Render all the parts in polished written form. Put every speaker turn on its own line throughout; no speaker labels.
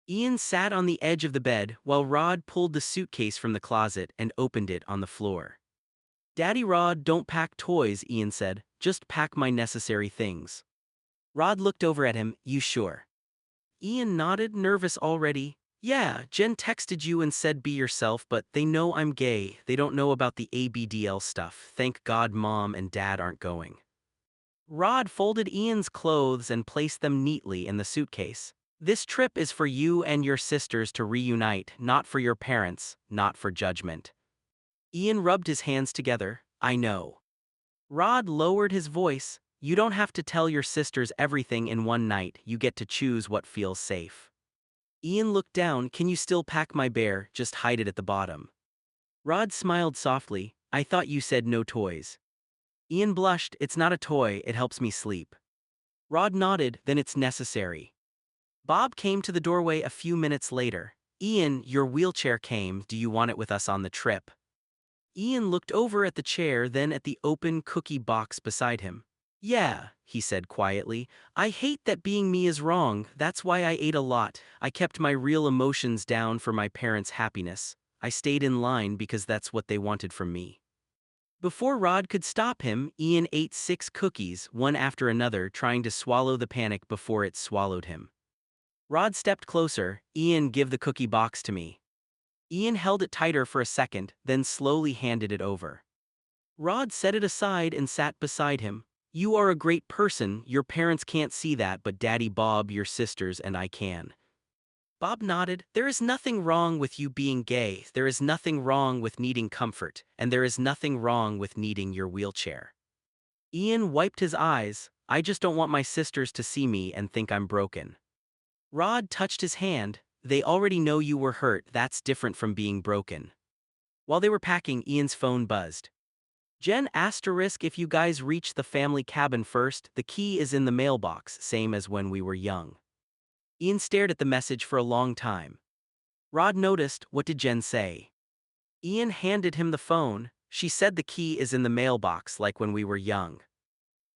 Ian sat on the edge of the bed while Rod pulled the suitcase from the closet and opened it on the floor. "Daddy Rod, don't pack toys," Ian said. "Just pack my necessary things." Rod looked over at him. "You sure?" Ian nodded, nervous already. "Yeah, Jen texted you and said be yourself, but they know I'm gay. They don't know about the ABDL stuff. Thank God Mom and Dad aren't going." Rod folded Ian's clothes and placed them neatly in the suitcase. "This trip is for you and your sisters to reunite, not for your parents, not for judgment." Ian rubbed his hands together. "I know." Rod lowered his voice. "You don't have to tell your sisters everything in one night. You get to choose what feels safe." Ian looked down. "Can you still pack my bear? Just hide it at the bottom." Rod smiled softly. "I thought you said no toys." Ian blushed. "It's not a toy, it helps me sleep." Rod nodded. "Then it's necessary." Bob came to the doorway a few minutes later. "Ian, your wheelchair came. Do you want it with us on the trip?" Ian looked over at the chair, then at the open cookie box beside him. "Yeah," he said quietly. "I hate that being me is wrong. That's why I ate a lot. I kept my real emotions down for my parents' happiness. I stayed in line because that's what they wanted from me." Before Rod could stop him, Ian ate 6 cookies, one after another, trying to swallow the panic before it swallowed him. Rod stepped closer. "Ian, give the cookie box to me." Ian held it tighter for a second, then slowly handed it over. Rod set it aside and sat beside him. "You are a great person. Your parents can't see that, but Daddy Bob, your sisters, and I can." Bob nodded. "There is nothing wrong with you being gay. There is nothing wrong with needing comfort, and there is nothing wrong with needing your wheelchair." Ian wiped his eyes. "I just don't want my sisters to see me and think I'm broken." Rod touched his hand. "They already know you were hurt. That's different from being broken." While they were packing, Ian's phone buzzed. "Jen asterisk, if you guys reach the family cabin first, the key is in the mailbox, same as when we were young." Ian stared at the message for a long time. Rod noticed. "What did Jen say?" Ian handed him the phone. "She said the key is in the mailbox, like when we were young."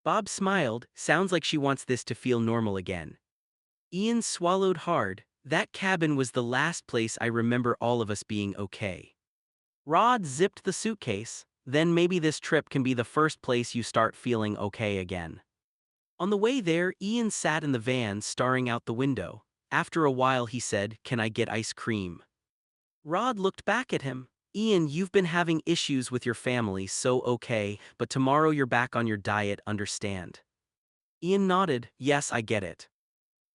Bob smiled. "Sounds like she wants this to feel normal again." Ian swallowed hard. "That cabin was the last place I remember all of us being okay." Rod zipped the suitcase. "Then maybe this trip can be the first place you start feeling okay again." On the way there, Ian sat in the van staring out the window. After a while he said, "Can I get ice cream?" Rod looked back at him. "Ian, you've been having issues with your family, so okay, but tomorrow you're back on your diet, understand?" Ian nodded. "Yes, I get it."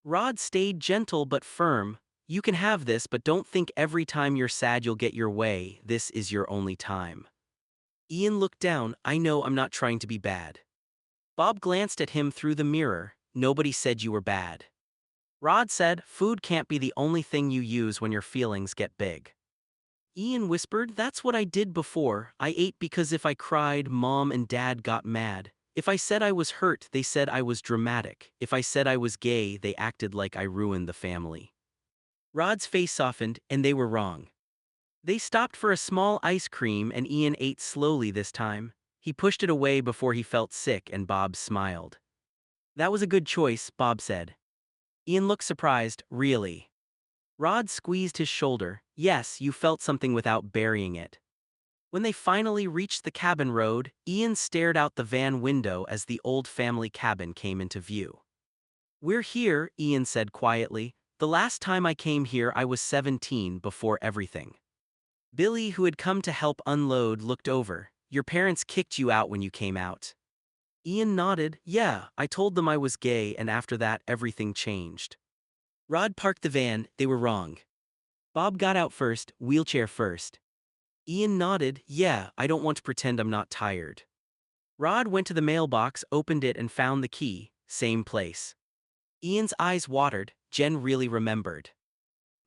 Rod stayed gentle but firm. "You can have this, but don't think every time you're sad you'll get your way. This is your only time." Ian looked down. "I know, I'm not trying to be bad." Bob glanced at him through the mirror. "Nobody said you were bad." Rod said, "Food can't be the only thing you use when your feelings get big." Ian whispered, "That's what I did before. I ate because if I cried, Mom and Dad got mad. If I said I was hurt, they said I was dramatic. If I said I was gay, they acted like I ruined the family." Rod's face softened, and they were wrong. They stopped for a small ice cream and Ian ate slowly this time. He pushed it away before he felt sick and Bob smiled. "That was a good choice," Bob said. Ian looked surprised. "Really?" Rod squeezed his shoulder. "Yes, you felt something without burying it." When they finally reached the cabin road, Ian stared out the van window as the old family cabin came into view. "We're here," Ian said quietly. "The last time I came here I was 17, before everything." Billy, who had come to help unload, looked over. "Your parents kicked you out when you came out." Ian nodded. "Yeah, I told them I was gay and after that everything changed." Rod parked the van. They were wrong. Bob got out first, wheelchair first. Ian nodded. "Yeah, I don't want to pretend I'm not tired." Rod went to the mailbox, opened it and found the key. Same place. Ian's eyes watered. Jen really remembered.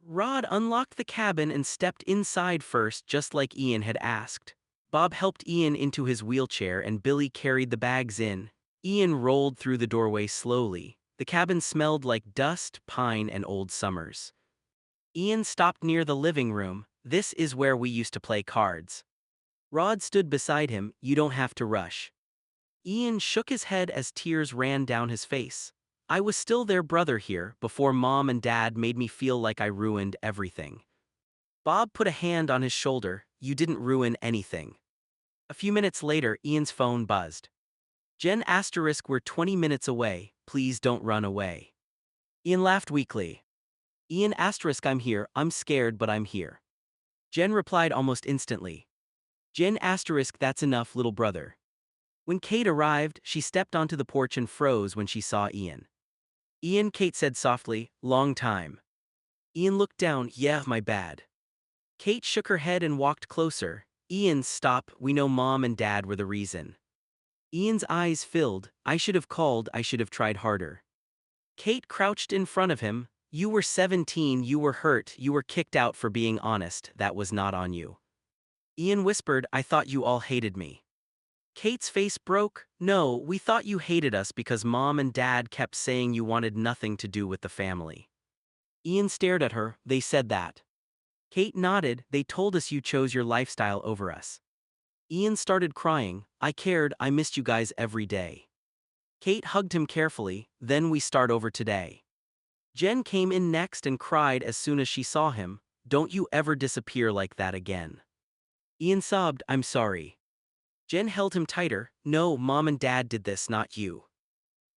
Rod unlocked the cabin and stepped inside first, just like Ian had asked. Bob helped Ian into his wheelchair and Billy carried the bags in. Ian rolled through the doorway slowly. The cabin smelled like dust, pine, and old summers. Ian stopped near the living room. "This is where we used to play cards." Rod stood beside him. "You don't have to rush." Ian shook his head as tears ran down his face. I was still their brother here before Mom and Dad made me feel like I ruined everything. Bob put a hand on his shoulder. You didn't ruin anything. A few minutes later, Ian's phone buzzed. Jen asterisk, we're 20 minutes away, please don't run away. Ian laughed weakly. Ian asterisk, I'm here, I'm scared but I'm here. Jen replied almost instantly. Jen asterisk, that's enough, little brother. When Kate arrived, she stepped onto the porch and froze when she saw Ian. Ian, Kate said softly, long time. Ian looked down, yeah, my bad. Kate shook her head and walked closer. Ian, stop, we know Mom and Dad were the reason. Ian's eyes filled, I should have called, I should have tried harder. Kate crouched in front of him, you were 17, you were hurt, you were kicked out for being honest, that was not on you. Ian whispered, I thought you all hated me. Kate's face broke, no, we thought you hated us because Mom and Dad kept saying you wanted nothing to do with the family. Ian stared at her, they said that. Kate nodded, they told us you chose your lifestyle over us. Ian started crying, I cared, I missed you guys every day. Kate hugged him carefully, then we start over today. Jen came in next and cried as soon as she saw him, don't you ever disappear like that again. Ian sobbed, I'm sorry. Jen held him tighter, no, Mom and Dad did this, not you.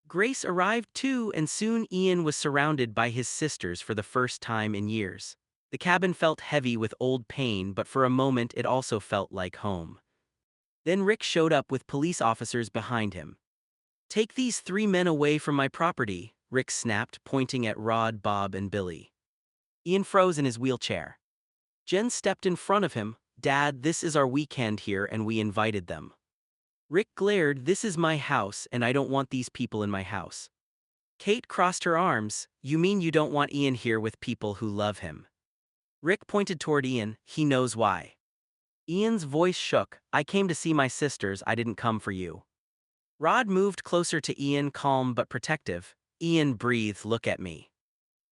Grace arrived too, and soon Ian was surrounded by his sisters for the first time in years. The cabin felt heavy with old pain, but for a moment it also felt like home. Then Rick showed up with police officers behind him. Take these 3 men away from my property, Rick snapped, pointing at Rod, Bob, and Billy. Ian froze in his wheelchair. Jen stepped in front of him, Dad, this is our weekend here and we invited them. Rick glared, this is my house and I don't want these people in my house. Kate crossed her arms, you mean you don't want Ian here with people who love him? Rick pointed toward Ian, he knows why. Ian's voice shook, I came to see my sisters, I didn't come for you. Rod moved closer to Ian, calm but protective. Ian breathed, look at me.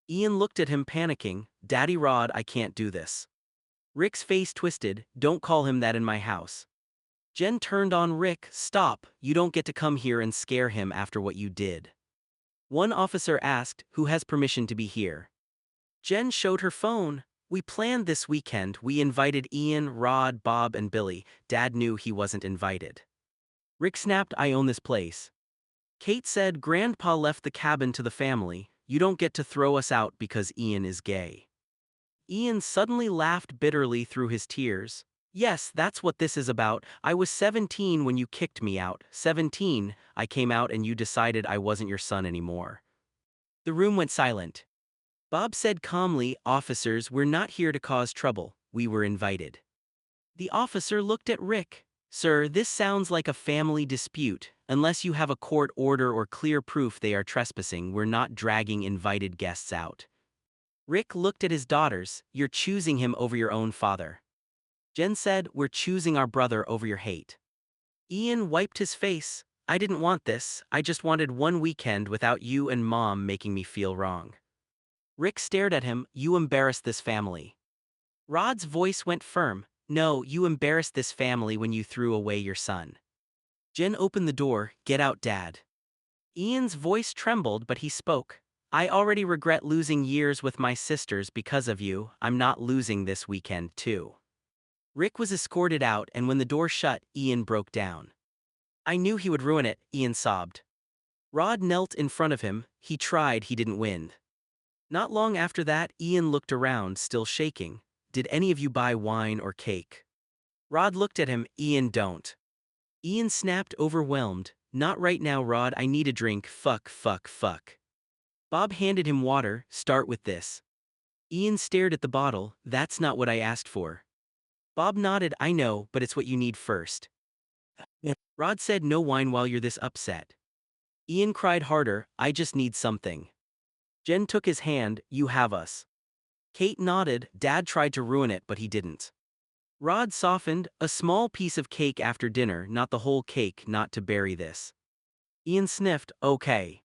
Ian looked at him panicking, Daddy Rod, I can't do this. Rick's face twisted, don't call him that in my house. Jen turned on Rick, stop, you don't get to come here and scare him after what you did. One officer asked, who has permission to be here? Jen showed her phone. We planned this weekend, we invited Ian, Rod, Bob, and Billy. Dad knew he wasn't invited. Rick snapped, I own this place. Kate said, Grandpa left the cabin to the family, you don't get to throw us out because Ian is gay. Ian suddenly laughed bitterly through his tears. Yes, that's what this is about. I was 17 when you kicked me out. 17, I came out and you decided I wasn't your son anymore. The room went silent. Bob said calmly, officers, we're not here to cause trouble, we were invited. The officer looked at Rick. Sir, this sounds like a family dispute. Unless you have a court order or clear proof they are trespassing, we're not dragging invited guests out. Rick looked at his daughters, you're choosing him over your own father. Jen said, we're choosing our brother over your hate. Ian wiped his face, I didn't want this, I just wanted one weekend without you and Mom making me feel wrong. Rick stared at him, you embarrassed this family. Rod's voice went firm, no, you embarrassed this family when you threw away your son. Jen opened the door, get out, Dad. Ian's voice trembled but he spoke. I already regret losing years with my sisters because of you, I'm not losing this weekend too. Rick was escorted out and when the door shut, Ian broke down. I knew he would ruin it, Ian sobbed. Rod knelt in front of him, he tried, he didn't win. Not long after that, Ian looked around, still shaking. Did any of you buy wine or cake? Rod looked at him, Ian don't. Ian snapped, overwhelmed, not right now Rod, I need a drink, fuck. Bob handed him water, start with this. Ian stared at the bottle, that's not what I asked for. Bob nodded, I know, but it's what you need first. Rod said, no wine while you're this upset. Ian cried harder, I just need something. Jen took his hand, you have us. Kate nodded, Dad tried to ruin it but he didn't. Rod softened, a small piece of cake after dinner, not the whole cake, not to bury this. Ian sniffed, okay.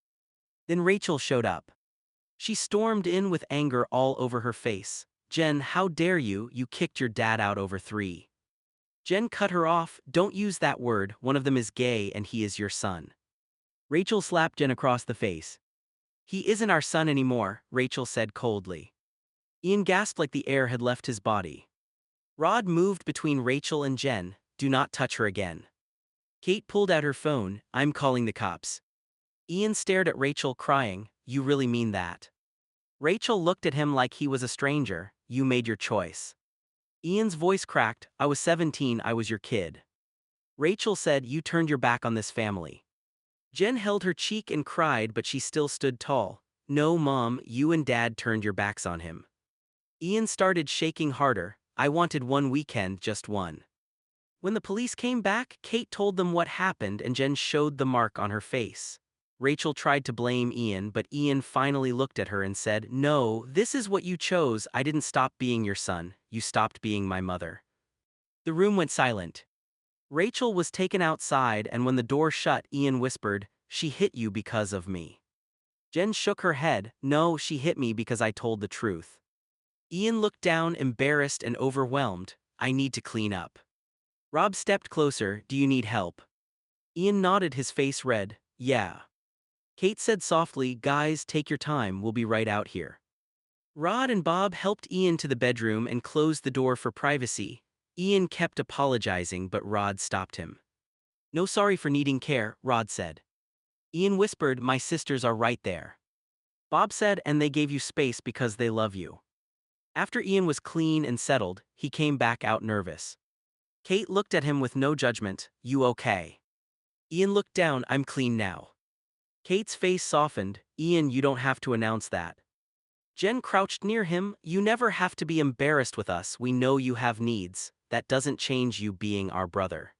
Then Rachel showed up. She stormed in with anger all over her face. Jen, how dare you, you kicked your dad out over 3. Jen cut her off, don't use that word, one of them is gay and he is your son. Rachel slapped Jen across the face. He isn't our son anymore, Rachel said coldly. Ian gasped like the air had left his body. Rod moved between Rachel and Jen. Do not touch her again. Kate pulled out her phone. I'm calling the cops. Ian stared at Rachel, crying, you really mean that? Rachel looked at him like he was a stranger. You made your choice. Ian's voice cracked. I was 17, I was your kid. Rachel said, you turned your back on this family. Jen held her cheek and cried, but she still stood tall. No, Mom, you and Dad turned your backs on him. Ian started shaking harder. I wanted one weekend, just one. When the police came back, Kate told them what happened and Jen showed the mark on her face. Rachel tried to blame Ian, but Ian finally looked at her and said, no, this is what you chose. I didn't stop being your son, you stopped being my mother. The room went silent. Rachel was taken outside, and when the door shut, Ian whispered, she hit you because of me. Jen shook her head. No, she hit me because I told the truth. Ian looked down, embarrassed and overwhelmed. I need to clean up. Rob stepped closer. Do you need help? Ian nodded, his face red. Yeah. Kate said softly, guys, take your time, we'll be right out here. Rod and Bob helped Ian to the bedroom and closed the door for privacy. Ian kept apologizing, but Rod stopped him. No, sorry for needing care, Rod said. Ian whispered, my sisters are right there. Bob said, and they gave you space because they love you. After Ian was clean and settled, he came back out nervous. Kate looked at him with no judgment. You okay? Ian looked down. I'm clean now. Kate's face softened. Ian, you don't have to announce that. Jen crouched near him. You never have to be embarrassed with us. We know you have needs. That doesn't change you being our brother.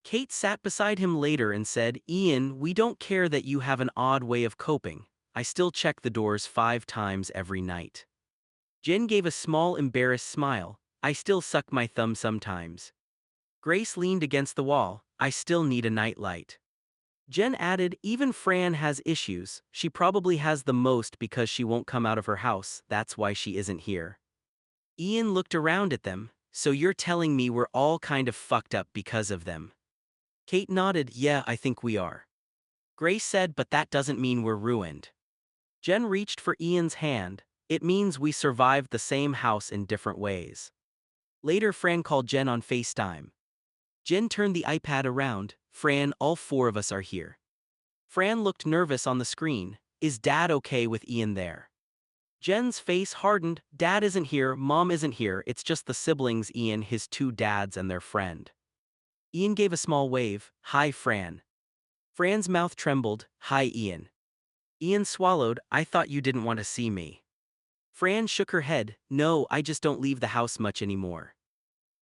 Kate sat beside him later and said, Ian, we don't care that you have an odd way of coping. I still check the doors 5 times every night. Jen gave a small embarrassed smile. I still suck my thumb sometimes. Grace leaned against the wall. I still need a nightlight. Jen added, even Fran has issues. She probably has the most because she won't come out of her house. That's why she isn't here. Ian looked around at them. So you're telling me we're all kind of fucked up because of them? Kate nodded. Yeah, I think we are. Grace said, but that doesn't mean we're ruined. Jen reached for Ian's hand. It means we survived the same house in different ways. Later, Fran called Jen on FaceTime. Jen turned the iPad around. Fran, all 4 of us are here. Fran looked nervous on the screen. Is Dad okay with Ian there? Jen's face hardened. Dad isn't here, Mom isn't here, it's just the siblings, Ian, his 2 dads and their friend. Ian gave a small wave. Hi, Fran. Fran's mouth trembled. Hi, Ian. Ian swallowed. I thought you didn't want to see me. Fran shook her head. No, I just don't leave the house much anymore.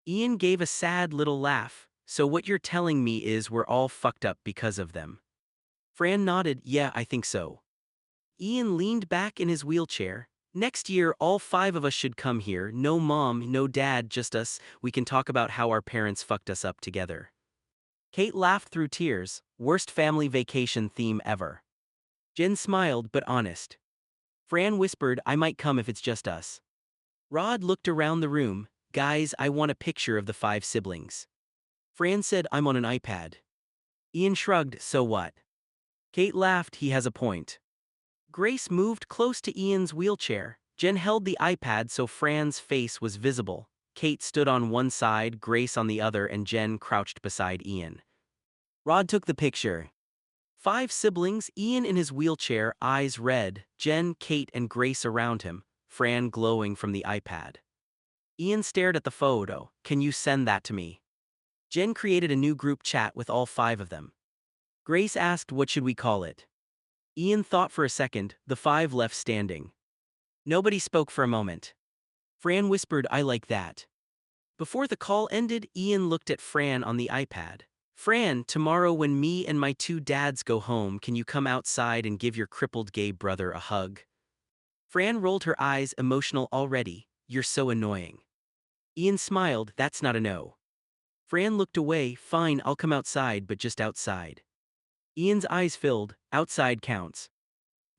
Ian gave a sad little laugh. So what you're telling me is we're all fucked up because of them? Fran nodded. Yeah, I think so. Ian leaned back in his wheelchair. Next year, all 5 of us should come here. No Mom, no Dad, just us. We can talk about how our parents fucked us up together. Kate laughed through tears. Worst family vacation theme ever. Jen smiled, but honest. Fran whispered, I might come if it's just us. Rod looked around the room. Guys, I want a picture of the 5 siblings. Fran said, I'm on an iPad. Ian shrugged, so what? Kate laughed, he has a point. Grace moved close to Ian's wheelchair. Jen held the iPad so Fran's face was visible. Kate stood on one side, Grace on the other, and Jen crouched beside Ian. Rod took the picture. 5 siblings, Ian in his wheelchair, eyes red, Jen, Kate, and Grace around him, Fran glowing from the iPad. Ian stared at the photo. Can you send that to me? Jen created a new group chat with all 5 of them. Grace asked, what should we call it? Ian thought for a second. The 5 left standing. Nobody spoke for a moment. Fran whispered, I like that. Before the call ended, Ian looked at Fran on the iPad. Fran, tomorrow when me and my 2 dads go home, can you come outside and give your crippled gay brother a hug? Fran rolled her eyes, emotional already. You're so annoying. Ian smiled, that's not a no. Fran looked away. Fine, I'll come outside, but just outside. Ian's eyes filled. Outside counts.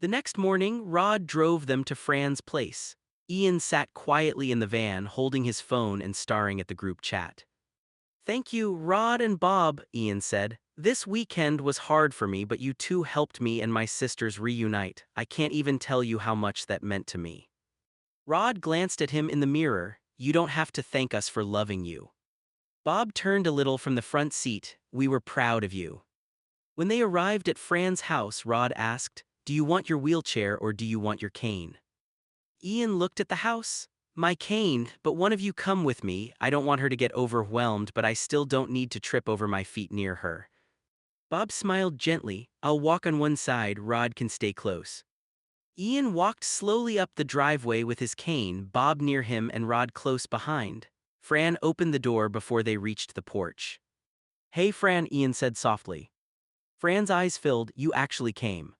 The next morning, Rod drove them to Fran's place. Ian sat quietly in the van, holding his phone and staring at the group chat. Thank you, Rod and Bob, Ian said. This weekend was hard for me, but you two helped me and my sisters reunite. I can't even tell you how much that meant to me. Rod glanced at him in the mirror. You don't have to thank us for loving you. Bob turned a little from the front seat. We were proud of you. When they arrived at Fran's house, Rod asked, do you want your wheelchair or do you want your cane? Ian looked at the house. My cane, but one of you come with me. I don't want her to get overwhelmed, but I still don't need to trip over my feet near her. Bob smiled gently. I'll walk on one side, Rod can stay close. Ian walked slowly up the driveway with his cane, Bob near him and Rod close behind. Fran opened the door before they reached the porch. Hey Fran, Ian said softly. Fran's eyes filled. You actually came.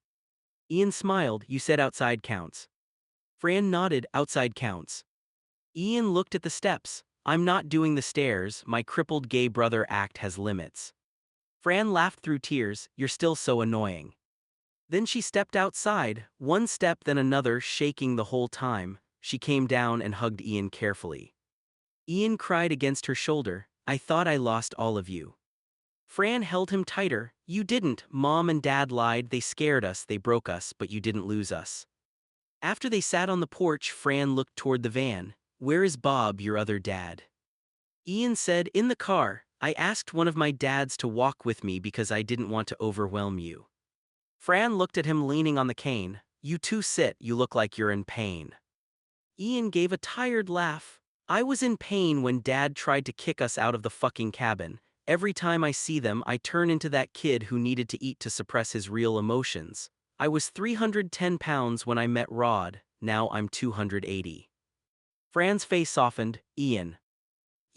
Ian smiled. You said outside counts. Fran nodded. Outside counts. Ian looked at the steps. I'm not doing the stairs. My crippled gay brother act has limits. Fran laughed through tears. You're still so annoying. Then she stepped outside, one step then another, shaking the whole time. She came down and hugged Ian carefully. Ian cried against her shoulder. I thought I lost all of you. Fran held him tighter. You didn't. Mom and Dad lied. They scared us. They broke us, but you didn't lose us. After they sat on the porch, Fran looked toward the van. Where is Bob, your other dad? Ian said, in the car. I asked one of my dads to walk with me because I didn't want to overwhelm you. Fran looked at him leaning on the cane. You two sit, you look like you're in pain. Ian gave a tired laugh. I was in pain when Dad tried to kick us out of the fucking cabin. Every time I see them, I turn into that kid who needed to eat to suppress his real emotions. I was 310 pounds when I met Rod, now I'm 280. Fran's face softened. Ian.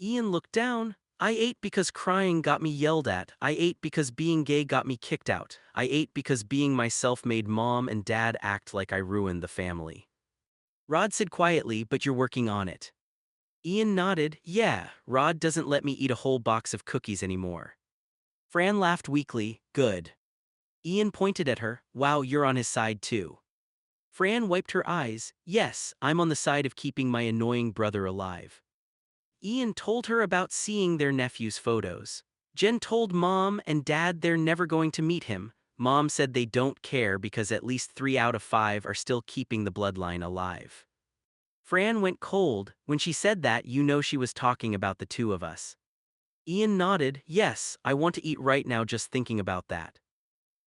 Ian looked down. I ate because crying got me yelled at. I ate because being gay got me kicked out. I ate because being myself made Mom and Dad act like I ruined the family. Rod said quietly, but you're working on it. Ian nodded. Yeah, Rod doesn't let me eat a whole box of cookies anymore. Fran laughed weakly. Good. Ian pointed at her. Wow, you're on his side too. Fran wiped her eyes. Yes, I'm on the side of keeping my annoying brother alive. Ian told her about seeing their nephew's photos. Jen told Mom and Dad they're never going to meet him. Mom said they don't care because at least 3 out of 5 are still keeping the bloodline alive. Fran went cold. When she said that, you know she was talking about the two of us. Ian nodded. Yes, I want to eat right now just thinking about that.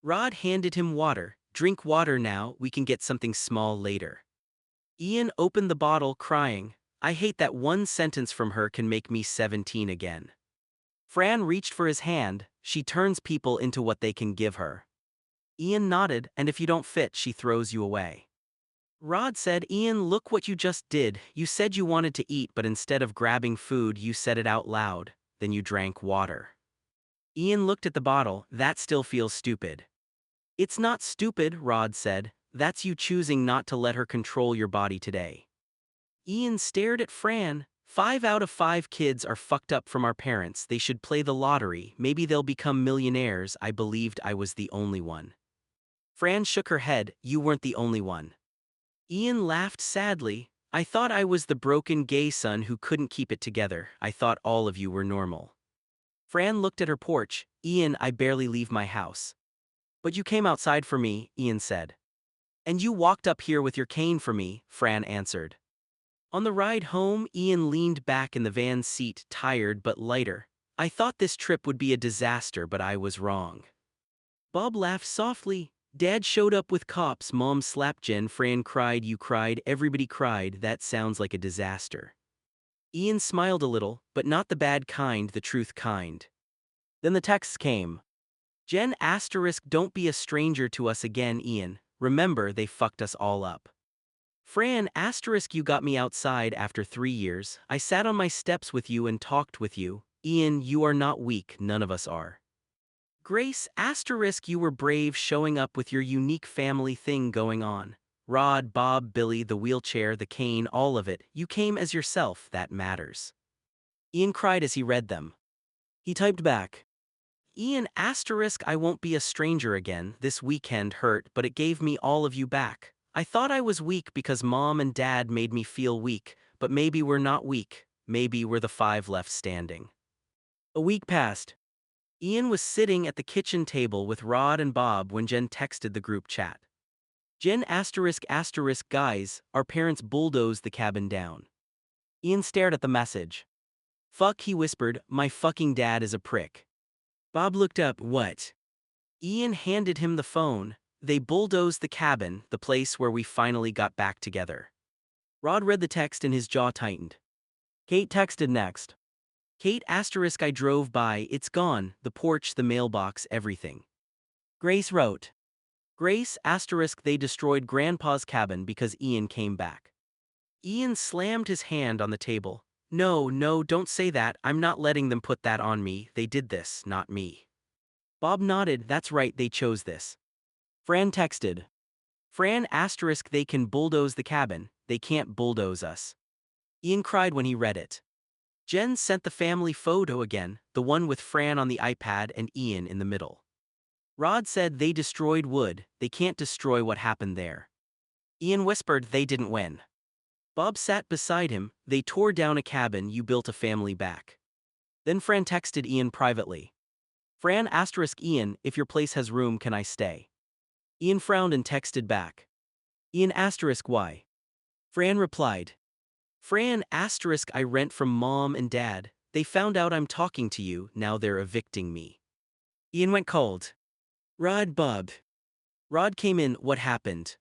Rod handed him water. Drink water now, we can get something small later. Ian opened the bottle, crying. I hate that one sentence from her can make me 17 again. Fran reached for his hand. She turns people into what they can give her. Ian nodded, and if you don't fit, she throws you away. Rod said, Ian, look what you just did. You said you wanted to eat, but instead of grabbing food, you said it out loud. Then you drank water. Ian looked at the bottle. That still feels stupid. It's not stupid, Rod said. That's you choosing not to let her control your body today. Ian stared at Fran. 5 out of 5 kids are fucked up from our parents. They should play the lottery. Maybe they'll become millionaires. I believed I was the only one. Fran shook her head. You weren't the only one. Ian laughed sadly. I thought I was the broken gay son who couldn't keep it together. I thought all of you were normal. Fran looked at her porch. Ian, I barely leave my house. But you came outside for me, Ian said. And you walked up here with your cane for me, Fran answered. On the ride home, Ian leaned back in the van's seat, tired but lighter. I thought this trip would be a disaster, but I was wrong. Bob laughed softly. Dad showed up with cops. Mom slapped Jen. Fran cried. You cried. Everybody cried. That sounds like a disaster. Ian smiled a little, but not the bad kind, the truth kind. Then the texts came. Jen *, don't be a stranger to us again, Ian. Remember, they fucked us all up. Fran *, you got me outside after 3 years. I sat on my steps with you and talked with you. Ian, you are not weak, none of us are. Grace *, you were brave showing up with your unique family thing going on. Rod, Bob, Billy, the wheelchair, the cane, all of it, you came as yourself, that matters. Ian cried as he read them. He typed back. Ian *, I won't be a stranger again. This weekend hurt, but it gave me all of you back. I thought I was weak because Mom and Dad made me feel weak, but maybe we're not weak. Maybe we're the 5 left standing. A week passed. Ian was sitting at the kitchen table with Rod and Bob when Jen texted the group chat. Jen ***, guys, our parents bulldozed the cabin down. Ian stared at the message. Fuck, he whispered, my fucking dad is a prick. Bob looked up, what? Ian handed him the phone. They bulldozed the cabin, the place where we finally got back together. Rod read the text and his jaw tightened. Kate texted next. Kate ***, I drove by, it's gone, the porch, the mailbox, everything. Grace wrote. Grace ***, they destroyed Grandpa's cabin because Ian came back. Ian slammed his hand on the table. No, don't say that, I'm not letting them put that on me, they did this, not me. Bob nodded, that's right, they chose this. Fran texted. Fran ***, they can bulldoze the cabin, they can't bulldoze us. Ian cried when he read it. Jen sent the family photo again, the one with Fran on the iPad and Ian in the middle. Rod said they destroyed wood, they can't destroy what happened there. Ian whispered they didn't win. Bob sat beside him, they tore down a cabin, you built a family back. Then Fran texted Ian privately. Fran ***, Ian, if your place has room can I stay? Ian frowned and texted back. Ian ***, why? Fran replied. Fran ***, I rent from mom and dad, they found out I'm talking to you, now they're evicting me. Ian went cold. Bob. Rod came in, what happened?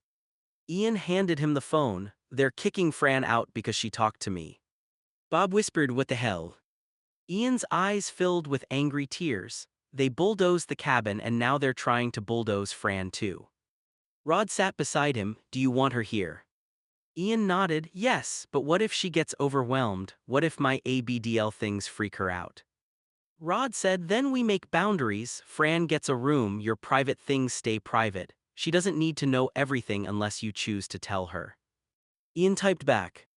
Ian handed him the phone, they're kicking Fran out because she talked to me. Bob whispered, what the hell? Ian's eyes filled with angry tears. They bulldozed the cabin and now they're trying to bulldoze Fran too. Rod sat beside him, do you want her here? Ian nodded, yes, but what if she gets overwhelmed, what if my ABDL things freak her out? Rod said, then we make boundaries, Fran gets a room, your private things stay private, she doesn't need to know everything unless you choose to tell her. Ian typed back.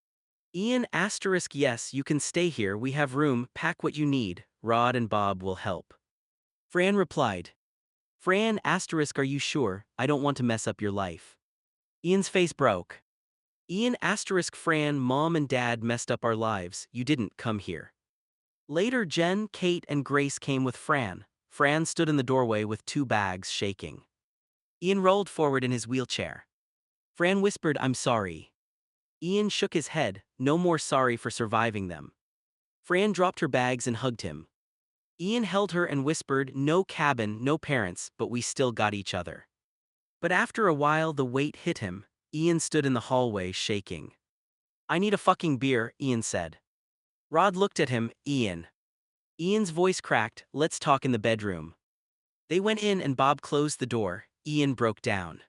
Ian ***, yes, you can stay here, we have room, pack what you need, Rod and Bob will help. Fran replied. Fran ***, are you sure, I don't want to mess up your life. Ian's face broke. Ian ***, Fran, mom and dad messed up our lives, you didn't come here. Later Jen, Kate and Grace came with Fran. Fran stood in the doorway with 2 bags shaking. Ian rolled forward in his wheelchair. Fran whispered, I'm sorry. Ian shook his head, no more sorry for surviving them. Fran dropped her bags and hugged him. Ian held her and whispered, no cabin, no parents, but we still got each other. But after a while the weight hit him. Ian stood in the hallway shaking. I need a fucking beer, Ian said. Rod looked at him, Ian. Ian's voice cracked, let's talk in the bedroom. They went in and Bob closed the door. Ian broke down.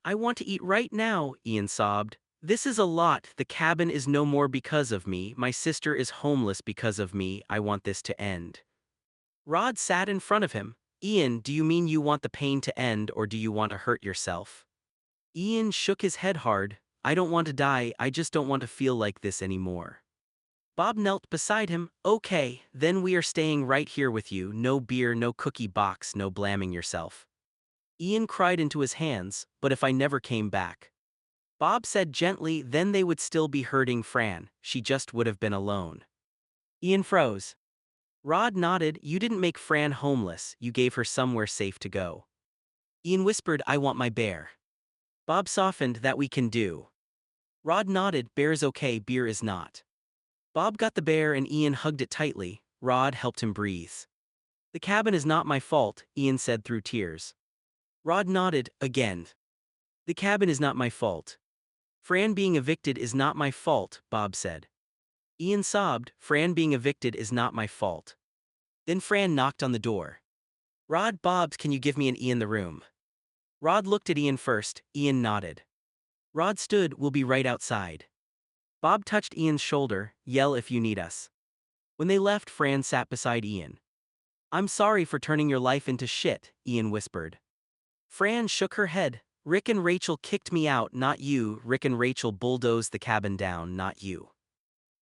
I want to eat right now, Ian sobbed. This is a lot, the cabin is no more because of me, my sister is homeless because of me, I want this to end. Rod sat in front of him. Ian, do you mean you want the pain to end or do you want to hurt yourself? Ian shook his head hard. I don't want to die, I just don't want to feel like this anymore. Bob knelt beside him. Okay, then we are staying right here with you, no beer, no cookie box, no blaming yourself. Ian cried into his hands, but if I never came back? Bob said gently, then they would still be hurting Fran, she just would have been alone. Ian froze. Rod nodded, you didn't make Fran homeless, you gave her somewhere safe to go. Ian whispered, I want my bear. Bob softened, that we can do. Rod nodded, bear's okay, beer is not. Bob got the bear and Ian hugged it tightly. Rod helped him breathe. The cabin is not my fault, Ian said through tears. Rod nodded, again. The cabin is not my fault. Fran being evicted is not my fault, Bob said. Ian sobbed, Fran being evicted is not my fault. Then Fran knocked on the door. Rod, Bob, can you give me an Ian the room? Rod looked at Ian first, Ian nodded. Rod stood, we'll be right outside. Bob touched Ian's shoulder, yell if you need us. When they left, Fran sat beside Ian. I'm sorry for turning your life into shit, Ian whispered. Fran shook her head. Rick and Rachel kicked me out, not you. Rick and Rachel bulldozed the cabin down, not you.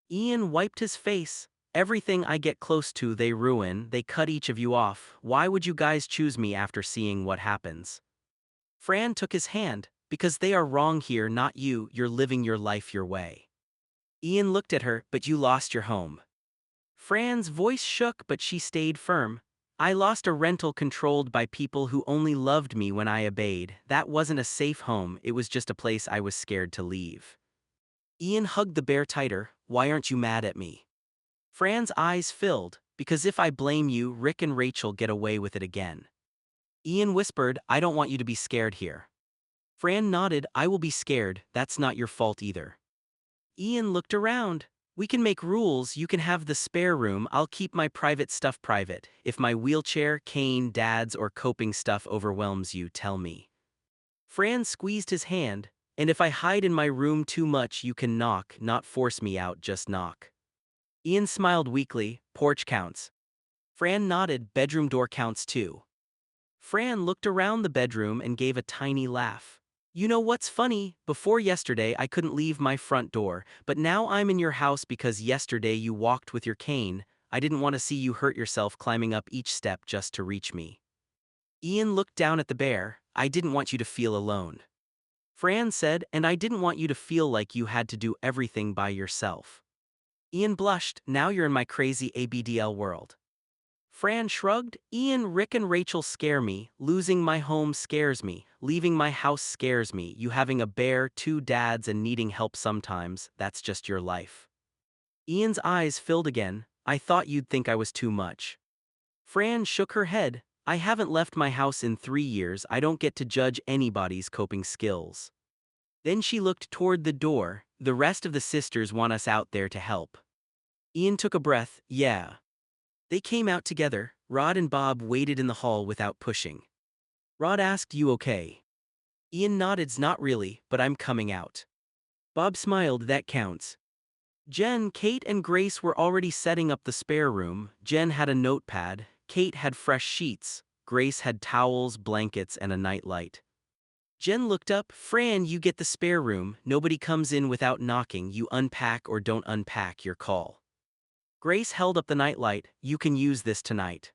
Ian wiped his face. Everything I get close to they ruin, they cut each of you off. Why would you guys choose me after seeing what happens? Fran took his hand. Because they are wrong here, not you, you're living your life your way. Ian looked at her, but you lost your home. Fran's voice shook but she stayed firm. I lost a rental controlled by people who only loved me when I obeyed. That wasn't a safe home, it was just a place I was scared to leave. Ian hugged the bear tighter. Why aren't you mad at me? Fran's eyes filled. Because if I blame you, Rick and Rachel get away with it again. Ian whispered, I don't want you to be scared here. Fran nodded, I will be scared, that's not your fault either. Ian looked around. We can make rules, you can have the spare room, I'll keep my private stuff private. If my wheelchair, cane, dad's or coping stuff overwhelms you, tell me. Fran squeezed his hand, and if I hide in my room too much you can knock, not force me out, just knock. Ian smiled weakly, porch counts. Fran nodded, bedroom door counts too. Fran looked around the bedroom and gave a tiny laugh. You know what's funny? Before yesterday I couldn't leave my front door, but now I'm in your house because yesterday you walked with your cane. I didn't want to see you hurt yourself climbing up each step just to reach me. Ian looked down at the bear. I didn't want you to feel alone. Fran said, and I didn't want you to feel like you had to do everything by yourself. Ian blushed, now you're in my crazy ABDL world. Fran shrugged, Ian, Rick and Rachel scare me, losing my home scares me, leaving my house scares me, you having a bear, 2 dads and needing help sometimes, that's just your life. Ian's eyes filled again, I thought you'd think I was too much. Fran shook her head, I haven't left my house in 3 years, I don't get to judge anybody's coping skills. Then she looked toward the door, the rest of the sisters want us out there to help. Ian took a breath, yeah. They came out together. Rod and Bob waited in the hall without pushing. Rod asked, you okay? Ian nodded, not really, but I'm coming out. Bob smiled, that counts. Jen, Kate and Grace were already setting up the spare room. Jen had a notepad, Kate had fresh sheets, Grace had towels, blankets and a nightlight. Jen looked up, Fran, you get the spare room, nobody comes in without knocking, you unpack or don't unpack, your call. Grace held up the nightlight, you can use this tonight.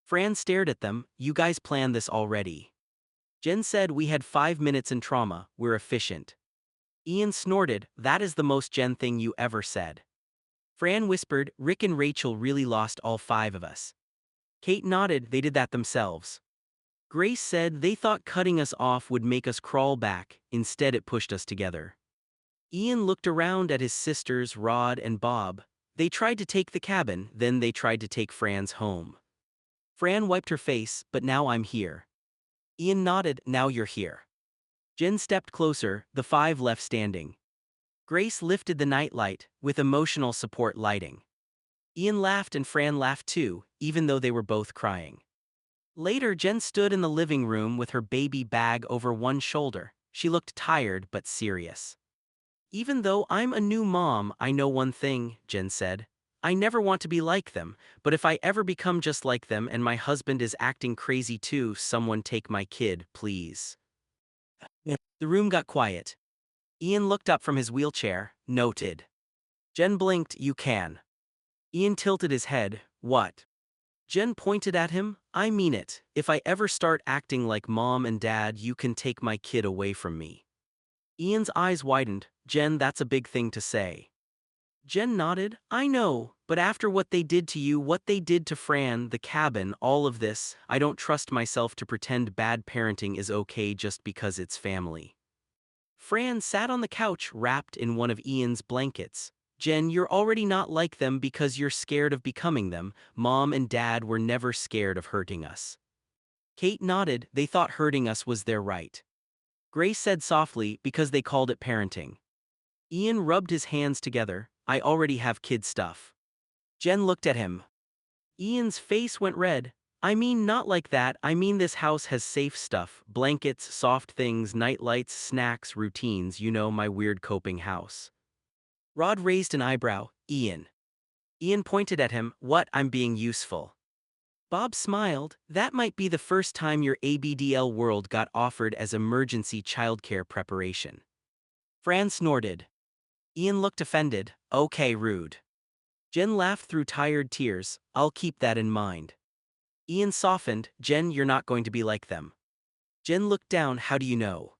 Fran stared at them, you guys planned this already. Jen said we had 5 minutes in trauma, we're efficient. Ian snorted, that is the most Jen thing you ever said. Fran whispered, Rick and Rachel really lost all 5 of us. Kate nodded, they did that themselves. Grace said they thought cutting us off would make us crawl back, instead it pushed us together. Ian looked around at his sisters, Rod and Bob. They tried to take the cabin, then they tried to take Fran's home. Fran wiped her face, but now I'm here. Ian nodded, now you're here. Jen stepped closer, the 5 left standing. Grace lifted the nightlight, with emotional support lighting. Ian laughed and Fran laughed too, even though they were both crying. Later, Jen stood in the living room with her baby bag over one shoulder. She looked tired but serious. Even though I'm a new mom, I know one thing, Jen said. I never want to be like them, but if I ever become just like them and my husband is acting crazy too, someone take my kid, please. The room got quiet. Ian looked up from his wheelchair, noted. Jen blinked, you can. Ian tilted his head, what? Jen pointed at him, I mean it, if I ever start acting like mom and dad you can take my kid away from me. Ian's eyes widened, Jen, that's a big thing to say. Jen nodded, I know, but after what they did to you, what they did to Fran, the cabin, all of this, I don't trust myself to pretend bad parenting is okay just because it's family. Fran sat on the couch wrapped in one of Ian's blankets. Jen, you're already not like them because you're scared of becoming them. Mom and Dad were never scared of hurting us. Kate nodded, they thought hurting us was their right. Grace said softly, because they called it parenting. Ian rubbed his hands together, I already have kid stuff. Jen looked at him. Ian's face went red. I mean not like that, I mean this house has safe stuff, blankets, soft things, nightlights, snacks, routines, you know my weird coping house. Rod raised an eyebrow, Ian. Ian pointed at him, what, I'm being useful. Bob smiled, that might be the first time your ABDL world got offered as emergency childcare preparation. Fran snorted. Ian looked offended, okay, rude. Jen laughed through tired tears, I'll keep that in mind. Ian softened, Jen, you're not going to be like them. Jen looked down, how do you know?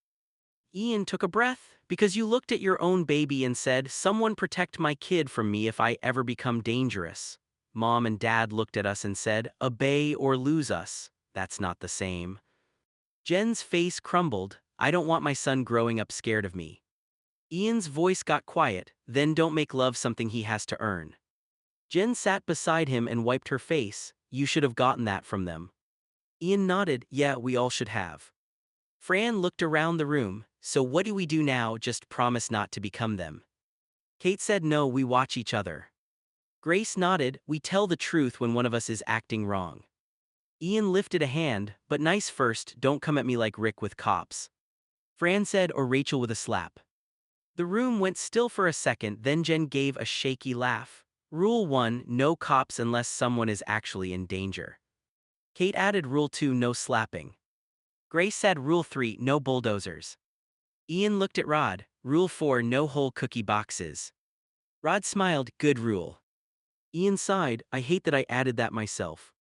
Ian took a breath, because you looked at your own baby and said, someone protect my kid from me if I ever become dangerous. Mom and Dad looked at us and said, obey or lose us. That's not the same. Jen's face crumbled. I don't want my son growing up scared of me. Ian's voice got quiet. Then don't make love something he has to earn. Jen sat beside him and wiped her face. You should have gotten that from them. Ian nodded. Yeah, we all should have. Fran looked around the room. So what do we do now? Just promise not to become them. Kate said no, we watch each other. Grace nodded. We tell the truth when one of us is acting wrong. Ian lifted a hand. But nice first, don't come at me like Rick with cops. Fran said, or Rachel with a slap. The room went still for a second, then Jen gave a shaky laugh. Rule 1, no cops unless someone is actually in danger. Kate added Rule 2, no slapping. Grace said Rule 3, no bulldozers. Ian looked at Rod. Rule 4, no whole cookie boxes. Rod smiled, good rule. Ian sighed, I hate that I added that myself.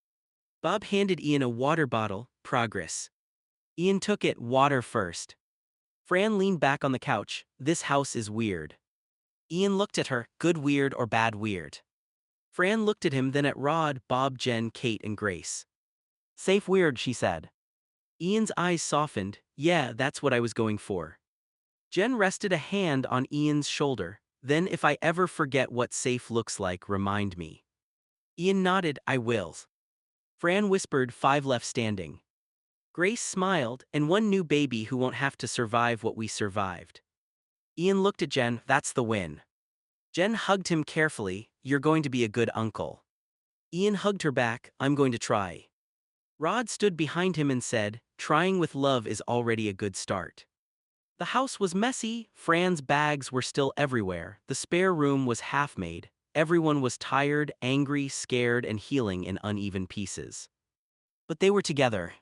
Bob handed Ian a water bottle, progress. Ian took it, water first. Fran leaned back on the couch, this house is weird. Ian looked at her, good weird or bad weird. Fran looked at him, then at Rod, Bob, Jen, Kate, and Grace. Safe weird, she said. Ian's eyes softened, yeah, that's what I was going for. Jen rested a hand on Ian's shoulder, then if I ever forget what safe looks like, remind me. Ian nodded, I will. Fran whispered, 5 left standing. Grace smiled, and one new baby who won't have to survive what we survived. Ian looked at Jen, that's the win. Jen hugged him carefully, you're going to be a good uncle. Ian hugged her back, I'm going to try. Rod stood behind him and said, trying with love is already a good start. The house was messy, Fran's bags were still everywhere, the spare room was half-made, everyone was tired, angry, scared, and healing in uneven pieces. But they were together.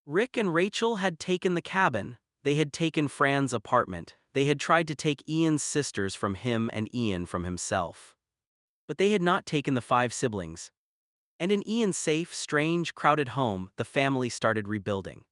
Rick and Rachel had taken the cabin, they had taken Fran's apartment, they had tried to take Ian's sisters from him and Ian from himself. But they had not taken the 5 siblings. And in Ian's safe, strange, crowded home, the family started rebuilding.